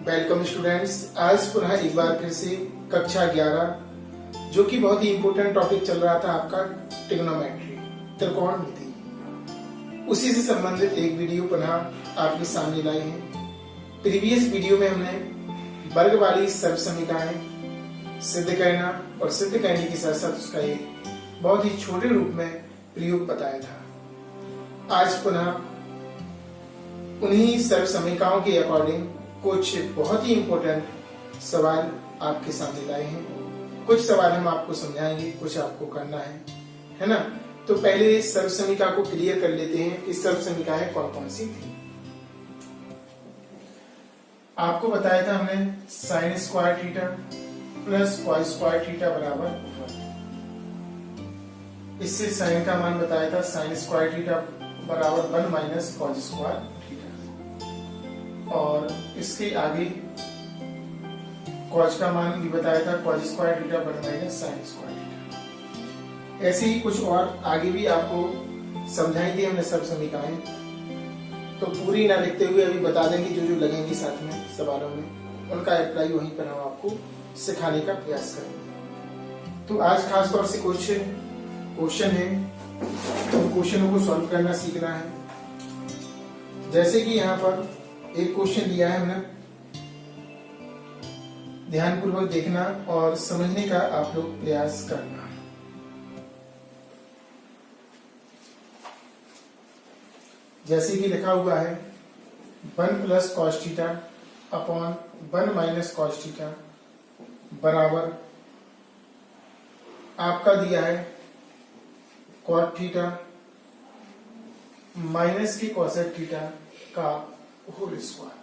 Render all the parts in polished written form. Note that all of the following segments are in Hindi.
Welcome students. आज पुनः एक बार फिर से कक्षा 11 जो कि बहुत ही इम्पोर्टेंट टॉपिक चल रहा था आपका ट्रिग्नोमेट्री, त्रिकोणमिति, उसी से संबंधित एक वीडियो पुनः आपके सामने लाए हैं। प्रीवियस वीडियो में हमने वर्ग वाली सर्वसमीकरणें सिद्ध करना और सिद्ध करने के साथ साथ उसका एक बहुत ही छोटे रूप में प्रयोग बताया था। आज पुनः उन्हीं सर्वसमीकरणों के अकॉर्डिंग कुछ बहुत ही इम्पोर्टेंट सवाल आपके सामने लाए हैं। कुछ सवाल हम आपको समझाएंगे, कुछ आपको करना है ना। तो पहले सर्वसमीकरण को क्लियर कर लेते हैं कि सर्वसमीकरण कौन कौन सी थी। आपको बताया था हमने sine square theta plus cos square theta बराबर 1। इससे साइन का मान बताया था साइन स्क्वायर थीटा बराबर 1 माइनस कॉस स्क्वायर थीटा, और इसके आगे कॉस का मान भी बताया था cos square theta 1 minus sine square theta. ऐसे ही कुछ और आगे भी आपको समझाई थी हमने सब समीकरणें, तो पूरी ना लिखते हुए अभी बता देंगे जो जो लगेंगे साथ में सवालों में, उनका अप्लाई वहीं पर हम आपको सिखाने का प्रयास करेंगे। तो आज खास तौर से क्वेश्चन है, तो क्वेश्चनों को सॉल्व करना सीखना है। जैसे कि यहाँ पर एक क्वेश्चन दिया है हमने, ध्यानपूर्वक देखना और समझने का आप लोग प्रयास करना। जैसे कि लिखा हुआ है 1 plus cos theta upon 1 minus cos theta बराबर आपका दिया है कॉट थीटा माइनस की कॉसेक थीटा का होल स्क्वायर।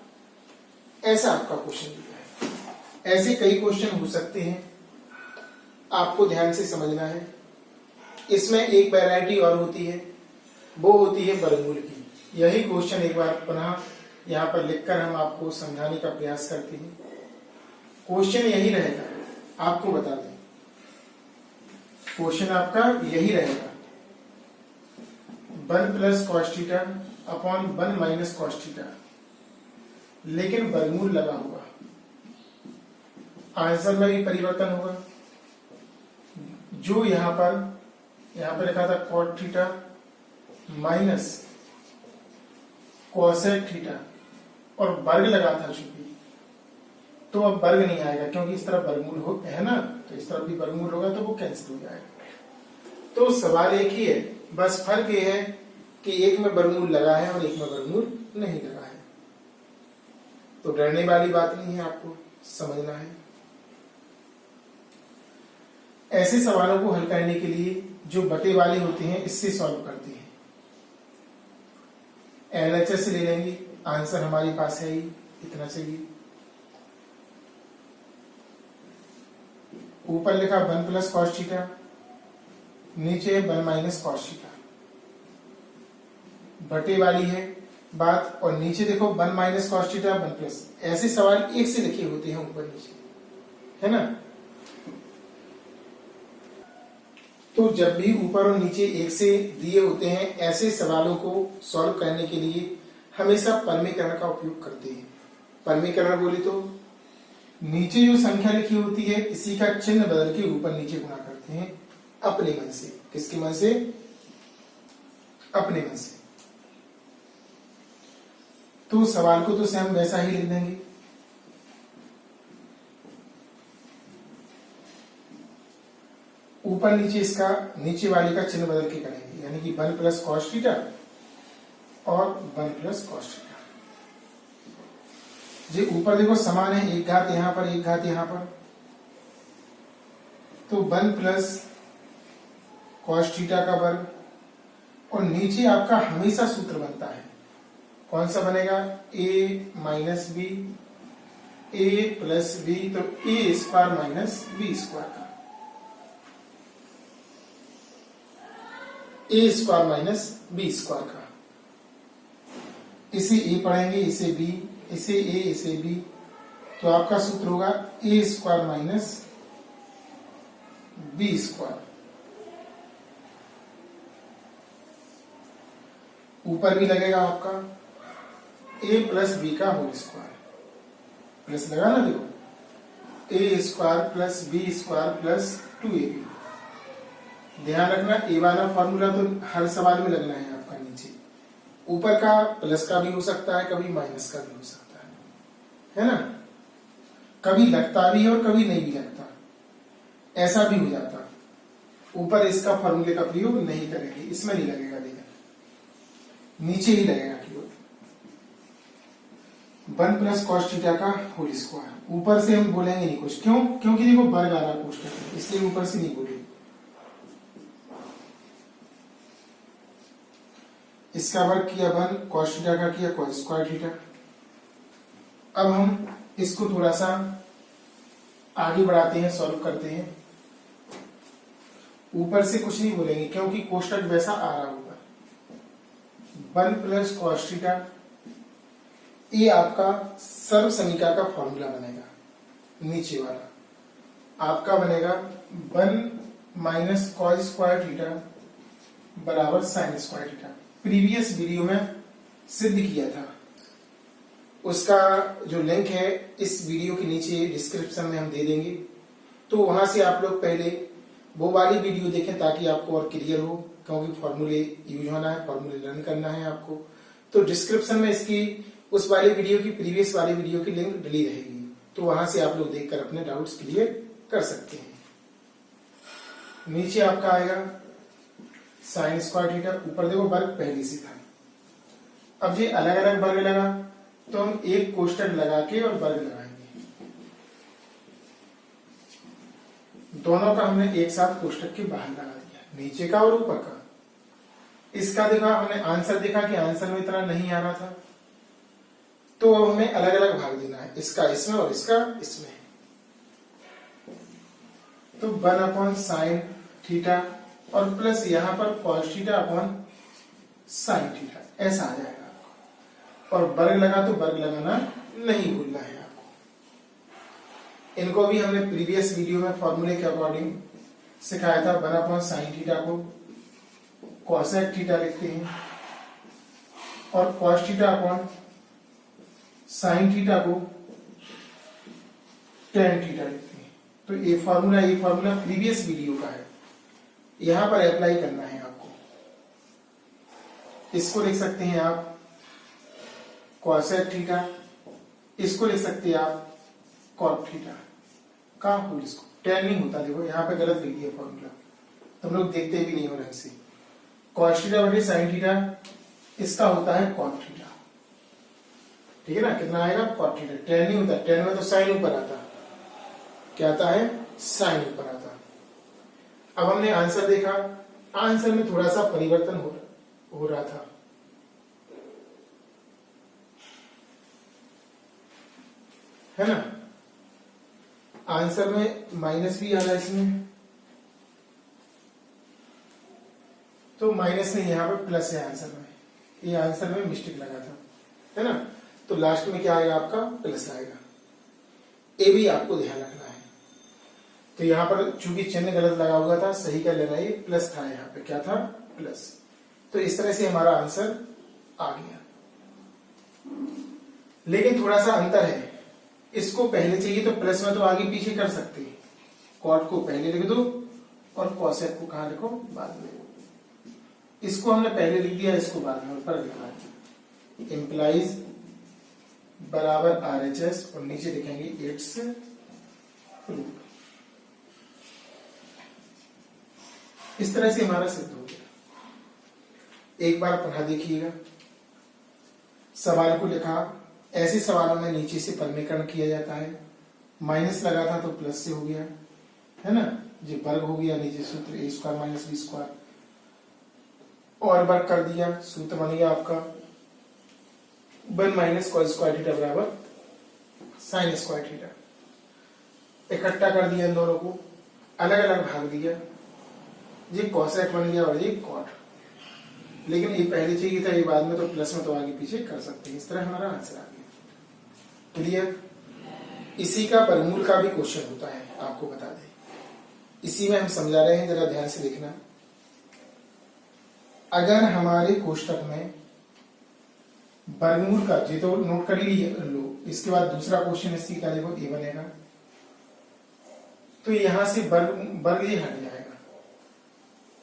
ऐसा आपका क्वेश्चन दिया है। ऐसे कई क्वेश्चन हो सकते हैं, आपको ध्यान से समझना है। इसमें एक वैरायटी और होती है, वो होती है वर्गमूल की। यही क्वेश्चन एक बार पुनः यहाँ पर लिखकर हम आपको समझाने का प्रयास करते हैं। क्वेश्चन यही रहेगा, आपको बता दें, क्वेश्चन आपका यही रहेगा 1 plus cos theta upon 1 minus cos theta, लेकिन वर्गमूल लगा होगा। आंसर में भी परिवर्तन होगा। जो यहां पर लिखा था cot theta minus cosec theta और वर्ग लगा था चूंकि, तो अब वर्ग नहीं आएगा क्योंकि इस तरफ वर्गमूल हो है ना, तो इस तरफ भी वर्गमूल होगा तो वो कैंसिल हो जाएगा। तो सवाल एक ही है, बस फर्क ये है कि एक में वर्गमूल लगा है और एक में वर्गमूल नहीं लगा है। तो डरने वाली बात नहीं है, आपको समझना है। ऐसे सवालों को हल करने के लिए जो बटे वाले होते हैं इससे सॉल्व करते हैं। LHS ले लेंगे, आंसर हमारे पास है ही, इतना चाहिए। ऊपर लिखा 1 प्लस कॉस थीटा, नीचे 1 माइनस कॉस थीटा, बटे वाली है बात, और नीचे देखो 1 माइनस कॉस थीटा 1 प्लस। ऐसे सवाल एक से लिखे होते हैं ऊपर नीचे, है ना। तो जब भी ऊपर और नीचे एक से दिए होते हैं, ऐसे सवालों को सॉल्व करने के लिए हमेशा परमीकरण का उपयोग करते हैं। परमीकरण बोले तो नीचे जो संख्या लिखी होती है इसी का चिन्ह बदल के ऊपर नीचे गुणा करते हैं अपने मन से। किसके मन से? अपने मन से। तो सवाल को तो सेम वैसा ही लिख देंगे। ऊपर नीचे इसका नीचे वाले का चिन्ह बदल के करेंगे, यानी कि 1 प्लस कॉस थीटा और 1 प्लस कॉस थीटा। जो ऊपर देखो समान है, एक घात यहां पर एक घात यहां पर, तो 1 प्लस कॉस थीटा का वर्ग, और नीचे आपका हमेशा सूत्र बनता है, कौन सा बनेगा? a minus B, a plus B, तो a square minus B square का, a square minus B square का। इसे a पढ़ेंगे, इसे b, इसे a, इसे b, तो आपका सूत्र होगा a square minus B square. ऊपर भी लगेगा आपका a प्लस बी का होल स्क्वायर। प्लस लगा ना, देखो a square plus b square plus 2ab। ध्यान रखना ए वाला फॉर्मूला तो हर सवाल में लगना है आपका। नीचे ऊपर का प्लस का भी हो सकता है, कभी माइनस का भी हो सकता है ना। कभी लगता भी और कभी नहीं भी लगता, ऐसा भी हो जाता। ऊपर इसका फॉर्मूले का प्रयोग नहीं करेंगे, इसमें नहीं लगेगा, लेकिन नीचे ही लगेगा केवल 1 प्लस कॉस थीटा का होल स्क्वायर। ऊपर से हम बोलेंगे नहीं कुछ, क्यों? क्योंकि देखो वर्ग आ रहा कोष्ठक में, इसलिए ऊपर से नहीं बोलेंगे। इसका वर्ग किया 1 कॉस थीटा का किया कॉस स्क्वायर थीटा। अब हम इसको थोड़ा सा आगे बढ़ाते हैं, सॉल्व करते हैं। ऊपर से कुछ नहीं बोलेंगे क्योंकि कोष्ठक वैसा आ रहा होगा। 1 प्लस कॉस थीटा, ये आपका सर्व समीकरण का फॉर्मूला बनेगा। नीचे वाला आपका बनेगा 1 माइनस कॉस स्क्वायर थीटा बराबर sine square theta. Previous video में सिद्ध किया था, उसका जो लिंक है इस वीडियो के नीचे डिस्क्रिप्शन में हम दे देंगे, तो वहां से आप लोग पहले वो वाली वीडियो देखें ताकि आपको और क्लियर हो, क्योंकि फॉर्मूले यूज होना है, फॉर्मूले लर्न करना है आपको। तो डिस्क्रिप्शन में इसकी उस वाली वीडियो की प्रीवियस वाली वीडियो की लिंक डली रहेगी, तो वहां से आप लोग देखकर अपने डाउट्स क्लियर कर सकते हैं। नीचे आपका आएगा साइन स्क्वायर थीटा, ऊपर देखो वर्ग पहले से था। अब ये अलग अलग वर्ग लगा तो हम एक कोष्ठक लगा के और वर्ग लगाएंगे। दोनों का हमने एक साथ कोष्ठक के बाहर लगा दिया, नीचे का और ऊपर का। इसका देखा हमने आंसर, देखा कि आंसर में इतना नहीं आ रहा था, तो अब हमें अलग अलग भाग देना है, इसका इसमें और इसका इसमें। तो 1 अपॉन साइन थीटा और प्लस यहां पर cos theta upon sine theta, ऐसा आ जाएगा। और वर्ग लगा तो वर्ग लगाना नहीं भूलना है आपको। इनको भी हमने प्रीवियस वीडियो में फॉर्मूले के अकॉर्डिंग सिखाया था। 1 अपॉन साइन थीटा को कॉसेक थीटा लिखते हैं और cos theta upon sine theta को टेन थीटा लिखते हैं। तो ये फॉर्मूला प्रीवियस वीडियो का है, यहां पर अप्लाई करना है आपको। इसको लिख सकते हैं आप कॉसेक थीटा, इसको लिख सकते हैं आप कॉट थीटा का होल स्क्वायर। टेन नहीं होता, देखो यहाँ पे गलत लिख दिया फॉर्मूला, तुम लोग देखते भी नहीं हो ढंग से। कॉस थीटा बटे साइन थीटा, इसका होता है कॉट थीटा, ठीक है ना। कितना आएगा? Cot theta. टेन नहीं होता, टेन में तो साइन ऊपर आता, क्या आता है? साइन ऊपर आता। अब हमने आंसर देखा, आंसर में थोड़ा सा परिवर्तन हो रहा था। है ना, आंसर में माइनस भी आ रहा है इसमें, तो माइनस नहीं, यहां पर प्लस है आंसर में। ये आंसर में मिस्टेक लगा था, है ना। तो लास्ट में क्या आएगा? आपका प्लस आएगा। ए भी आपको ध्यान रखना है। तो यहां पर चूंकि चिन्ह गलत लगा हुआ था, सही कर लेना, ये प्लस था, यहाँ पे क्या था? प्लस। तो इस तरह से हमारा आंसर आ गया। लेकिन थोड़ा सा अंतर है, इसको पहले चाहिए तो प्लस में तो आगे पीछे कर सकते हैं। कॉट को पहले लिख दो और कॉसेक को कहां लिखो? बाद में। इसको हमने पहले लिख दिया, इसको बाद में ऊपर लिखना है। इंप्लाइज बराबर RHS और नीचे लिखेंगे इट्स प्रूफ। इस तरह से हमारा सिद्ध हो गया। एक बार पढ़ा देखिएगा। सवाल को लिखा, ऐसे सवालों में नीचे से परिमेयकरण किया जाता है। माइनस लगा था तो प्लस से हो गया, है ना। ये वर्ग हो गया, नीचे सूत्र a square minus b square, और वर्ग कर दिया, सूत्र बन गया आपका 1 माइनस कॉस स्क्वायर थीटा बराबर साइन स्क्वायर थीटा। इकट्ठा कर दिया इन दोनों को, अलग अलग भाग दिया, ये कॉसेक बन गया और ये कॉट। लेकिन ये पहले चाहिए था, ये बाद में, तो प्लस में तो आगे पीछे कर सकते हैं। इस तरह हमारा आंसर आ गया। क्लियर? इसी का वर्गमूल का भी क्वेश्चन होता है, आपको बता दें। इसी में हम समझा रहे हैं, जरा ध्यान से देखना। अगर हमारे कोष्ठक में वर्गमूल का, जी तो नोट कर लो, इसके बाद दूसरा क्वेश्चन इसी का देखो ए बनेगा, तो यहां से वर्ग ये हट जाएगा,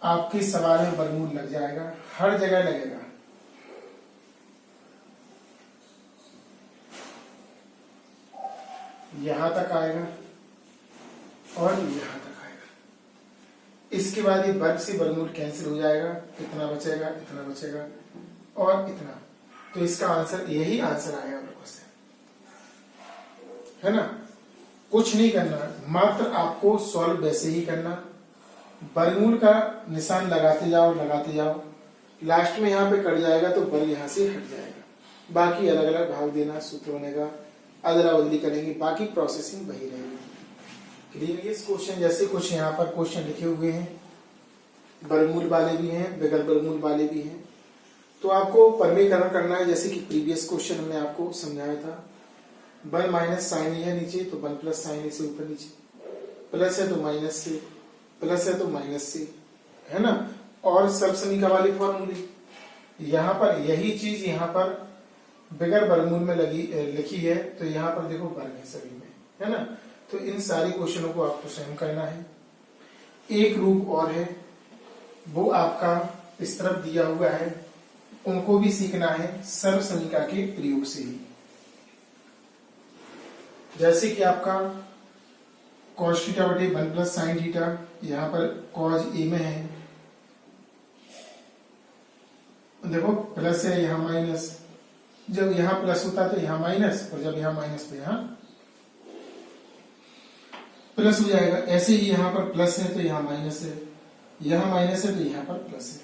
आपके सवाल में वर्गमूल लग जाएगा, हर जगह लगेगा। यहां तक आएगा और यहां तक आएगा। इसके बाद ये वर्ग से वर्गमूल कैंसिल हो जाएगा, इतना बचेगा, इतना बचेगा और इतना। तो इसका आंसर, यही आंसर आएगा वर्ग से, है ना। कुछ नहीं करना, मात्र आपको सॉल्व वैसे ही करना, वर्गमूल का निशान लगाते जाओ, लगाते जाओ, लास्ट में यहाँ पे कट जाएगा तो वर्ग यहाँ से हट जाएगा। बाकी अलग अलग भाग देना, सूत्र बनेगा, अदला बदली करेंगे, बाकी प्रोसेसिंग वही रहेगी। क्लियर। इस क्वेश्चन जैसे कुछ यहाँ पर क्वेश्चन लिखे हुए हैं, वर्गमूल वाले भी हैं, बगैर वर्गमूल वाले भी हैं, तो आपको परमीकरण करना है। जैसे कि प्रीवियस क्वेश्चन में आपको समझाया था, 1 माइनस साइन है नीचे, तो 1 प्लस साइन से ऊपर नीचे, प्लस है तो माइनस से, प्लस है तो माइनस से, है ना। और सर्वसमीका वाले फॉर्मूले, यहाँ पर यही चीज यहाँ पर बगैर वर्गमूल में लिखी है, तो यहाँ पर देखो वर्ग है सभी में, है ना। तो इन सारे क्वेश्चनों को आपको स्वयं करना है। एक रूप और है, वो आपका इस तरफ दिया हुआ है, उनको भी सीखना है सर्वसमीका के प्रयोग से ही। जैसे कि आपका cos थीटा बटे 1 प्लस साइन थीटा, यहाँ पर cos a में है, देखो प्लस है, यहाँ माइनस, जब यहाँ प्लस होता है तो यहाँ माइनस, और जब यहाँ माइनस तो यहाँ प्लस हो जाएगा। ऐसे ही यहाँ पर प्लस है तो यहाँ माइनस है, यहाँ माइनस है तो यहाँ पर प्लस है।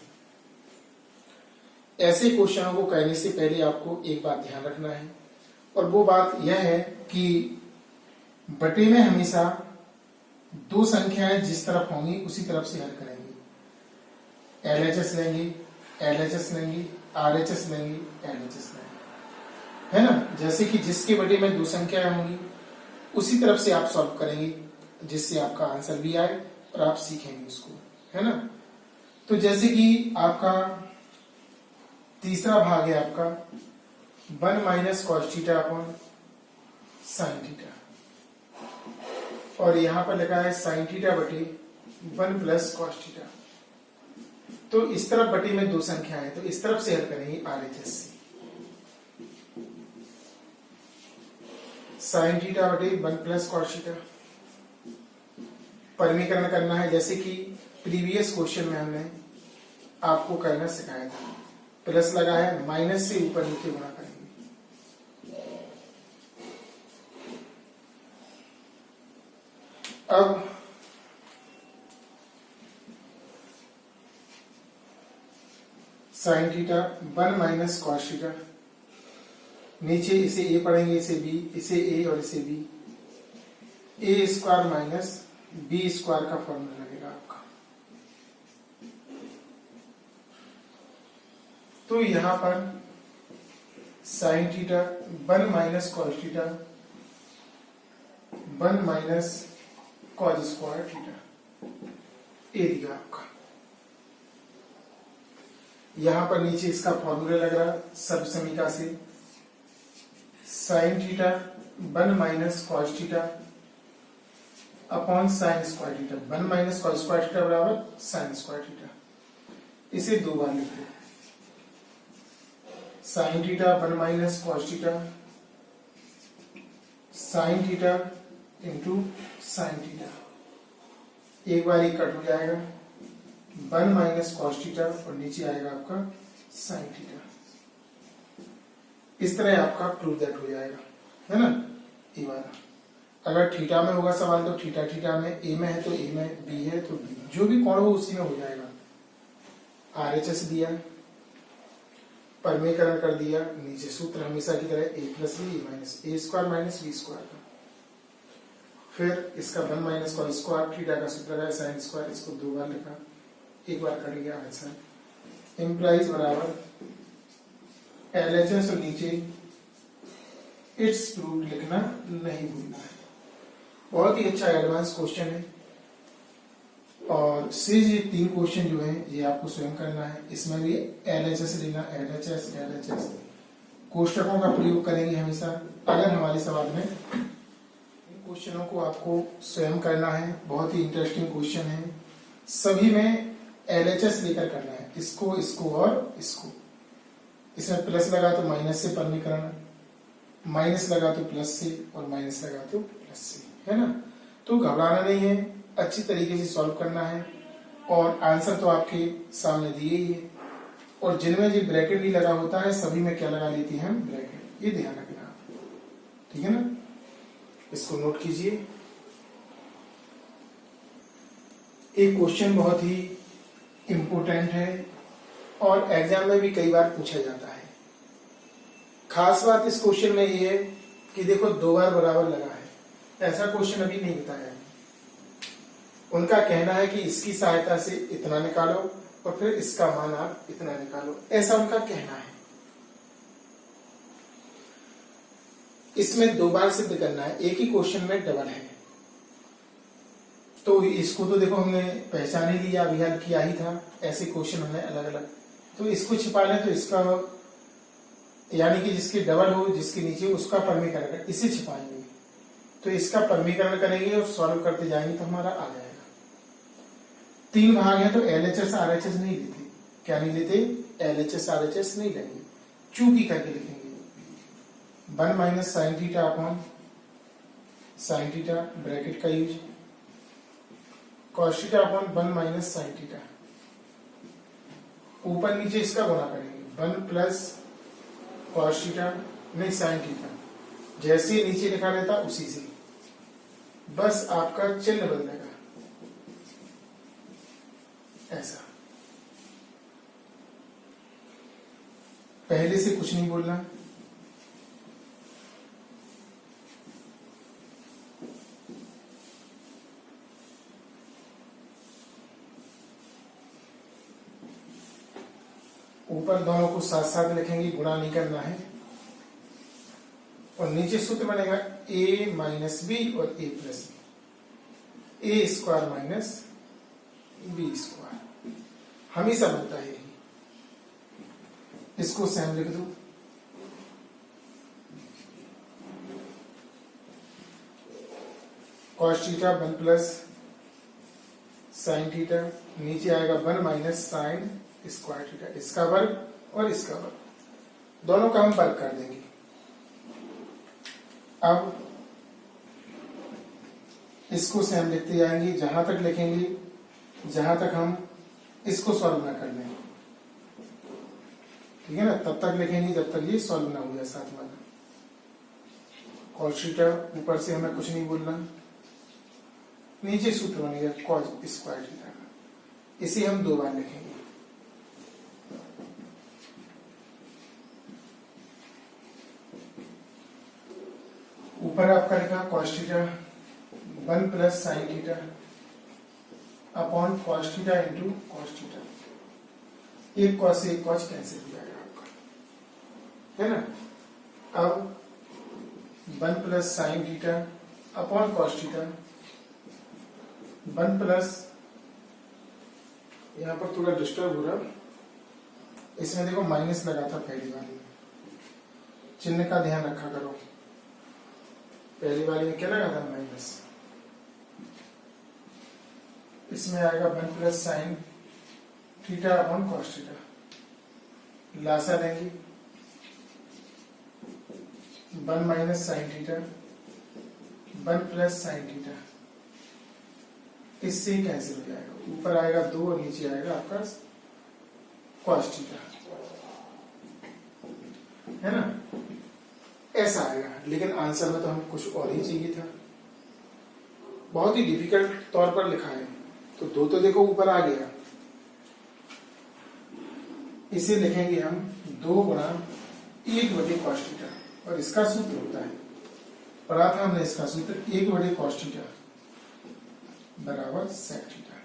ऐसे क्वेश्चनों को करने से पहले आपको एक बात ध्यान रखना है, और वो बात यह है कि बटे में हमेशा दो संख्याएं जिस तरफ होंगी उसी तरफ से हल करेंगे। LHS लेंगे, LHS लेंगे, RHS लेंगे, LHS लेंगे, है ना। जैसे कि जिसके बटे में दो संख्याएं होंगी उसी तरफ से आप सॉल्व करेंगे, जिससे आपका आंसर भी आए और आप सीखेंगे उसको, है ना। तो जैसे कि आपका तीसरा भाग है आपका 1 minus cos theta upon sine theta, और यहां पर लिखा है साइन थीटा बटे 1 प्लस कॉस थीटा। तो इस तरफ बटे में दो संख्या है, तो इस तरफ से हल करेंगे RHS से। साइन थीटा बटे 1 प्लस कॉस थीटा, परमीकरण करना है। जैसे कि प्रीवियस क्वेश्चन में हमने आपको करना सिखाया था, प्लस लगा है, माइनस से ऊपर नीचे गुणा करेंगे। अब sign theta 1 minus cos theta, नीचे इसे ए पढ़ेंगे, इसे बी, इसे ए और इसे बी, ए स्क्वायर माइनस बी स्क्वायर का फॉर्मूला लगेगा आपका। तो यहां पर sine theta 1 minus cos theta 1 minus cos square theta, a दिया आपका। यहां पर नीचे इसका फॉर्मूला लग रहा सर्वसमीका से, sign theta 1 minus cos theta upon sine square theta, 1 minus cos square theta बराबर साइन स्क्वायर थीटा। इसे दो बार लिखते हैं, sign theta 1 minus cos theta sine theta into sine theta, एक बार ही कट हो जाएगा, 1 माइनस कॉस थीटा और नीचे आएगा आपका साइन थीटा। इस तरह आपका प्रूव दैट हो जाएगा, है ना। ये वाला अगर थीटा में होगा सवाल तो थीटा थीटा में, ए में है तो ए में, बी है तो बी, जो भी कोण हो उसी में हो जाएगा। RHS दिया, परमीकरण कर दिया, नीचे सूत्र हमेशा की तरह ए प्लस बी माइनस ए स्क्वायर माइनस बी स्क्वायर का, फिर इसका 1 माइनस कॉस स्क्वायर थीटा का सूत्र है साइन स्क्वायर, इसको दो बार लिखा, एक बार कट गया आंसर। इम्प्लाइज बराबर LHS और नीचे इट्स प्रूव लिखना नहीं भूलना है। बहुत ही अच्छा एडवांस क्वेश्चन है, और से ये 3 क्वेश्चन जो है ये आपको स्वयं करना है। इसमें भी LHS लेना, LHS LHS कोष्टकों का प्रयोग करेंगे हमेशा अगर हमारे सवाल में। इन क्वेश्चनों को आपको स्वयं करना है, बहुत ही इंटरेस्टिंग क्वेश्चन है। सभी में LHS लेकर करना है, इसको इसको और इसको। इसमें प्लस लगा तो माइनस से परमीकरण, माइनस लगा तो प्लस से, और माइनस लगा तो प्लस से, है ना। तो घबराना नहीं है, अच्छी तरीके से सॉल्व करना है। और आंसर तो आपके सामने दिए ही है। और जिनमें जो ब्रैकेट नहीं लगा होता है सभी में क्या लगा लेते हैं हम, ब्रैकेट। ये ध्यान रखना आप, ठीक है ना। इसको नोट कीजिए। एक क्वेश्चन बहुत ही इंपोर्टेंट है और एग्जाम में भी कई बार पूछा जाता है। खास बात इस क्वेश्चन में ये है कि देखो 2 बार बराबर लगा है, ऐसा क्वेश्चन अभी नहीं बताया है। उनका कहना है कि इसकी सहायता से इतना निकालो और फिर इसका मान आप इतना निकालो, ऐसा उनका कहना है। इसमें 2 बार सिद्ध करना है, एक ही क्वेश्चन में डबल है। तो इसको तो देखो हमने पहचान ही लिया, अभी हल किया ही था। ऐसे क्वेश्चन हमने अलग अलग, तो इसको छिपा लें तो इसका यानी कि जिसकी डबल हो, जिसके नीचे उसका परमीकरण, इसे छिपाएंगे। तो इसका परमीकरण करेंगे और सॉल्व करते जाएंगे तो हमारा आ जाएगा। 3 भाग है तो LHS RHS नहीं लेते। क्या नहीं लेते? LHS RHS नहीं लेंगे, चूंकि करके लिखेंगे 1 minus sine theta upon sine theta, bracket का use, cos theta upon 1 minus sine theta. ऊपर नीचे इसका गुणा करेंगे, 1 प्लस कॉस थीटा नहीं साइन थीटा, जैसे नीचे लिखा रहता उसी से, बस आपका चिन्ह बदलेगा ऐसा। पहले से कुछ नहीं बोलना। ऊपर दोनों को साथ साथ लिखेंगे, गुणा नहीं करना है। और नीचे सूत्र बनेगा a माइनस बी और a plus B, A square minus B square, हमेशा बनता है यही। इसको सेम लिख दो। Cos theta 1 plus sine theta, नीचे आएगा 1 माइनस साइन स्क्वायर थीटा, इसका वर्ग और इसका वर्ग, दोनों का हम वर्ग कर देंगे। अब इसको सेम लिखते जाएंगे, जहां तक लिखेंगे जहां तक हम इसको सॉल्व ना कर लें, ठीक है ना, तब तक लिखेंगे जब तक ये सॉल्व ना हो जाए साथ वाला। कॉस थीटा ऊपर से हमें कुछ नहीं बोलना, नीचे सूत्र बनेगा कॉस स्क्वायर थीटा का, इसे हम 2 बार लिखेंगे। ऊपर आपका लिखा cos theta 1 plus sine theta upon cos theta into cos theta, एक कॉस से एक कॉस कैंसिल हो जाएगा आपका, है ना। अब 1 plus sine theta upon cos theta, 1 plus, यहां पर थोड़ा डिस्टर्ब हो रहा, इसमें देखो माइनस लगा था पहली वाली में, चिन्ह का ध्यान रखा करो। पहली वाली में क्या लगा था? माइनस। इसमें आएगा 1 plus sine theta upon cos theta, लासा लेंगे 1 minus sine theta 1 plus sine theta, इससे कैंसिल हो जाएगा, ऊपर आएगा 2 और नीचे आएगा आपका कॉस थीटा, है ना। ऐसा आएगा, लेकिन आंसर में तो हमें कुछ और ही चाहिए था, बहुत ही डिफिकल्ट तौर पर लिखा है। तो 2 तो देखो ऊपर आ गया, इसे लिखेंगे हम 2 गुणा 1 बटे कॉस थीटा, और इसका सूत्र होता है, पढ़ा था हमने इसका सूत्र, 1 बटे कॉस थीटा बराबर सेक थीटा।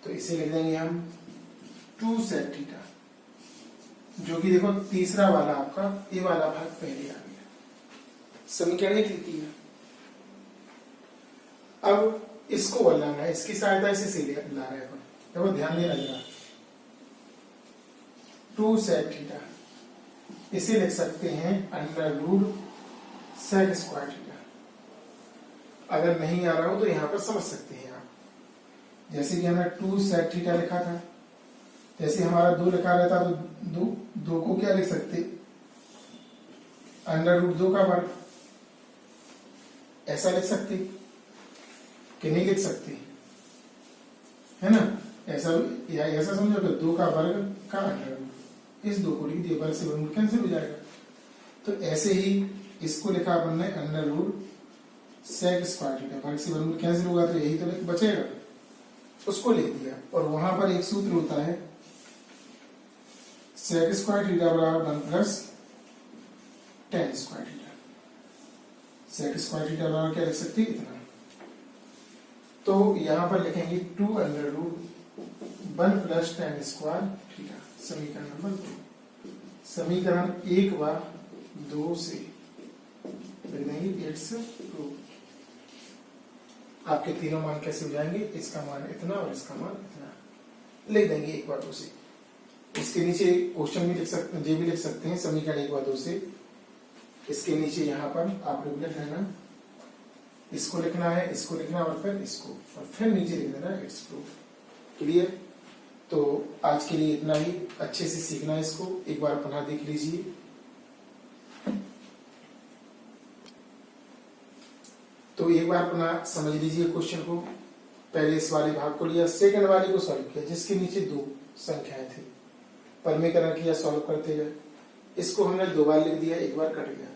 तो इसे लिख देंगे हम 2 सेक थीटा, जो कि देखो तीसरा वाला आपका ये वाला भाग पहले आ गया, समीकरण एक लिखती है। अब इसको बनाना है, इसकी सहायता से ला रहे हैं, देखो ध्यान नहीं लगेगा। 2 सेक थीटा इसे लिख सकते हैं under root sec square theta. अगर नहीं आ रहा हो तो यहाँ पर समझ सकते हैं आप। जैसे कि हमने 2 सेक थीटा लिखा था, जैसे हमारा 2 लिखा रहता तो 2 को क्या लिख सकते, अंडर रूट 2 का वर्ग, ऐसा लिख सकते कि नहीं लिख सकते, है ना। ऐसा या ऐसा समझो कि 2 का वर्ग का अंडर रूट, इस 2 को लिख दिया, वर्ग से वर्गमूल कैंसिल हो जाएगा। तो ऐसे ही इसको लिखा अपन ने under root sec square theta, वर्ग से वर्गमूल कैंसिल होगा तो यही तो बचेगा, उसको लिख दिया। और वहां पर एक सूत्र होता है सेक स्क्वायर थीटा बराबर 1 plus tan square theta. Sec square theta बराबर क्या लिख सकते हैं, इतना। तो यहां पर लिखेंगे 2 under root 1 plus tan square theta, समीकरण नंबर 2। समीकरण 1 व 2 से लिख देंगे इट्स प्रूफ। आपके तीनों मान कैसे हो जाएंगे, इसका मान इतना और इसका मान इतना, लिख देंगे 1 व 2 से। इसके नीचे क्वेश्चन भी लिख सकते हैं, ये भी लिख सकते हैं, समीकरण 1 व 2 से। इसके नीचे यहाँ पर आप लोग लिख लेना, इसको लिखना है, इसको लिखना और फिर इसको, और फिर नीचे लिख देना इट्स प्रूफ। क्लियर। तो आज के लिए इतना ही, अच्छे से सीखना है इसको, एक बार पुनः देख लीजिए। तो एक बार पुनः समझ लीजिए क्वेश्चन को। पहले इस वाले भाग को लिया, सेकंड वाले को सॉल्व किया, जिसके नीचे 2 संख्याएं थी, परमीकरण किया, सॉल्व करते गए। इसको हमने 2 बार लिख दिया, 1 बार कट गया।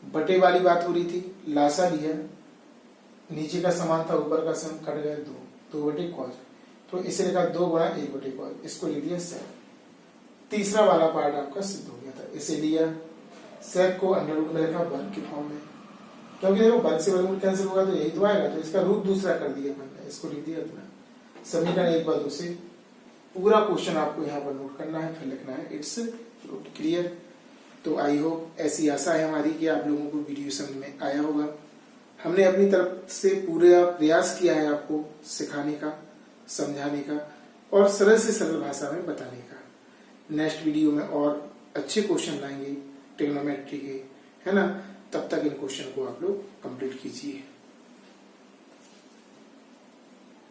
बटे वाली बात हो रही थी, लासा लिया, नीचे का समान था, ऊपर का सम, कट गया 2 बटे कॉस, तो इसे लिखा 2 गुणा 1 बटे कॉस, इसको लिख दिया सेक। तीसरा वाला पार्ट आपका सिद्ध हो गया था, इसे लिया, सेक को अंडर रूट में लिखा वर्ग के फॉर्म में, क्योंकि देखो वर्ग से वर्गमूल कैंसिल होगा तो यही तो आएगा, तो इसका रूट दूसरा कर दिया मैंने, इसको लिख दिया इतना। समीकरण 1 व 2 से पूरा क्वेश्चन आपको यहाँ पर नोट करना है, फिर लिखना है इट्स रूट। क्लियर। तो आई होप, ऐसी आशा है हमारी कि आप लोगों को वीडियो समझ में आया होगा। हमने अपनी तरफ से पूरा प्रयास किया है आपको सिखाने का, समझाने का और सरल से सरल भाषा में बताने का। नेक्स्ट वीडियो में और अच्छे क्वेश्चन लाएंगे ट्रिग्नोमेट्री के, है ना। तब तक इन क्वेश्चन को आप लोग कंप्लीट कीजिए।